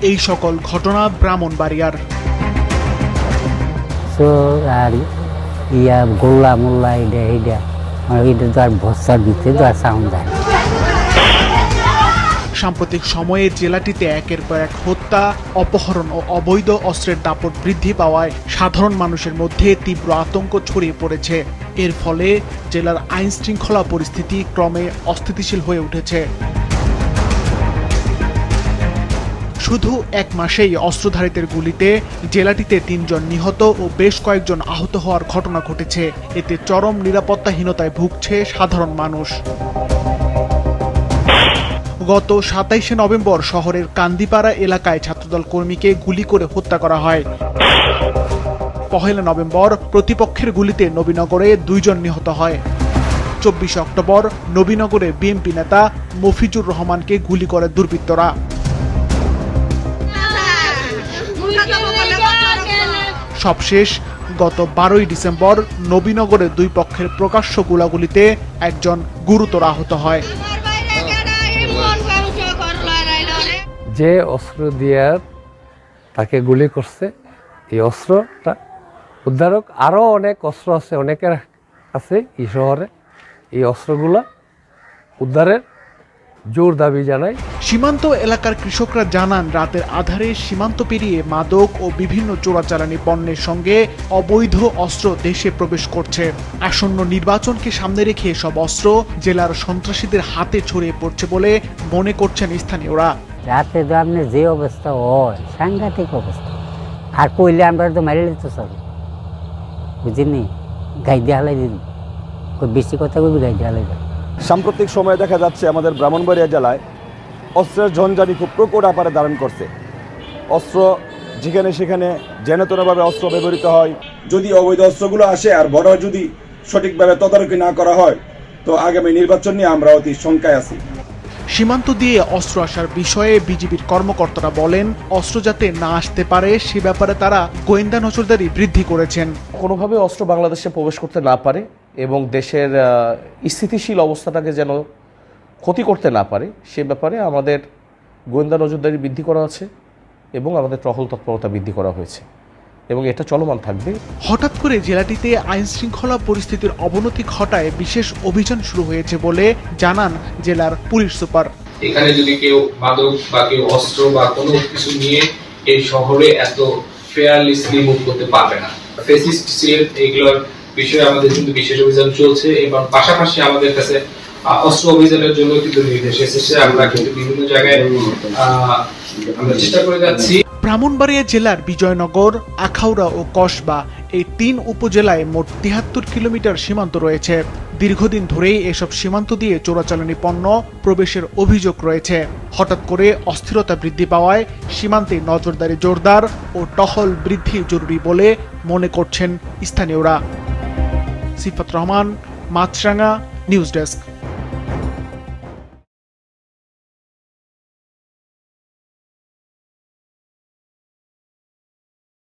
এই সকল ঘটনা ব্রাহ্মণবাড়িয়ার। আর ইয়া গোল্লা মোল্লা এটা তো আর ভরসা দিতে তো আর সাউন্ড যায়। সাম্প্রতিক সময়ে জেলাটিতে একের পর এক হত্যা, অপহরণ ও অবৈধ অস্ত্রের দাপট বৃদ্ধি পাওয়ায় সাধারণ মানুষের মধ্যে তীব্র আতঙ্ক ছড়িয়ে পড়েছে। এর ফলে জেলার আইন শৃঙ্খলা পরিস্থিতি ক্রমে অস্থিতিশীল হয়ে উঠেছে। শুধু এক মাসেই অস্ত্রধারীদের গুলিতে জেলাটিতে ৩ জন নিহত ও বেশ কয়েকজন আহত হওয়ার ঘটনা ঘটেছে। এতে চরম নিরাপত্তাহীনতায় ভুগছে সাধারণ মানুষ। গত ২৭শে নভেম্বর শহরের কান্দিপাড়া এলাকায় ছাত্রদল কর্মীকে গুলি করে হত্যা করা হয়। ১ নভেম্বর প্রতিপক্ষের গুলিতে নবীনগরে ২ জন নিহত হয়। ২৪ অক্টোবর নবীনগরে বিএনপি নেতা মফিজুর রহমানকে গুলি করে দুর্বৃত্তরা। সবশেষ গত ১২ই ডিসেম্বর নবীনগরে ২ পক্ষের প্রকাশ্য গোলাগুলিতে একজন গুরুতর আহত হয়। যে অস্ত্র দিয়ে তাকে গুলি করছে, এই অস্ত্রটা উদ্ধারক আরও অনেক অস্ত্র আছে, অনেকের আছে এই শহরে। এই অস্ত্রগুলা উদ্ধারের জোর দাবি জানাই। সীমান্ত এলাকার কৃষকরা জানান, রাতের আধারে সীমান্ত পেরিয়ে মাদক ও বিভিন্ন চোরাচালানি পণ্যের সঙ্গে অবৈধ অস্ত্র দেশে প্রবেশ করছে। আসন্ন নির্বাচনকে সামনে রেখে সব অস্ত্র জেলার সন্ত্রাসীদের হাতে ছড়িয়ে পড়ছে বলে মনে করছেন স্থানীয়রা। রাতে তো আপনার যে অবস্থা হয়, সাংঘাতিক অবস্থা। আর কইলে আমরা তো মারি দিতে সব, বুঝিনি, গাই দিয়ে হালাই দিন, বেশি কথা কবি গাই দিয়ে হালাই দেন। সাম্প্রতিক সময়ে দেখা যাচ্ছে আমাদের ব্রাহ্মণবাড়িয়া জেলায় অস্ত্রের ঝঞ্ঝানি খুব প্রকট আকারে ধারণ করছে। অস্ত্র যেখানে সেখানে যেনতেনভাবে অস্ত্র ব্যবহৃত হয়। যদি অবৈধ অস্ত্রগুলো আসে আর বড় যদি সঠিকভাবে তদারকি না করা হয়, তো আগামী নির্বাচন নিয়ে আমরা অতি শঙ্কায় আছি। সীমান্ত দিয়ে অস্ত্র আসার বিষয়ে বিজিবির কর্মকর্তারা বলেন, অস্ত্র যাতে না আসতে পারে সে ব্যাপারে তারা গোয়েন্দা নজরদারি বৃদ্ধি করেছেন। কোনোভাবে অস্ত্র বাংলাদেশে প্রবেশ করতে না পারে এবং দেশের স্থিতিশীল অবস্থাটাকে যেন ক্ষতি করতে না পারে সে ব্যাপারে আমাদের গোয়েন্দা নজরদারি বৃদ্ধি করা আছে এবং আমাদের টহল তৎপরতা বৃদ্ধি করা হয়েছে এবং এটা চলমান থাকবে। হঠাৎ করে জেলাটিতে আইন শৃঙ্খলা পরিস্থিতির অবনতি ঘটায় বিশেষ অভিযান শুরু হয়েছে বলে জানান জেলার পুলিশ সুপার। এখানে যদি কেউ মাদক বা কেউ অস্ত্র বা কোনো কিছু নিয়ে এই শহরে এত ফেয়ারলিসলি মুভ করতে পারবে না। ফেসিস্ট সিলেট এগুলোর বিষয়ে আমাদের কিন্তু বিশেষ অভিযান চলছে এবং পাশাপাশি আমাদের কাছে অস্ত্র অভিযানের জন্য কিন্তু নির্দেশ এসেছে। আমরা কিন্তু বিভিন্ন জায়গায় আমরা চেষ্টা করে যাচ্ছি। ব্রাহ্মণবাড়িয়া জেলার বিজয়নগর, আখাউড়া ও কসবা এই ৩ উপজেলায় মোট ৭৩ কিলোমিটার সীমান্ত রয়েছে। দীর্ঘদিন ধরেই এসব সীমান্ত দিয়ে চোরাচালানি পণ্য প্রবেশের অভিযোগ রয়েছে। হঠাৎ করে অস্থিরতা বৃদ্ধি পাওয়ায় সীমান্তে নজরদারি জোরদার ও টহল বৃদ্ধি জরুরি বলে মনে করছেন স্থানীয়রা। সিফাত রহমান, মাছরাঙা, নিউজ ডেস্ক।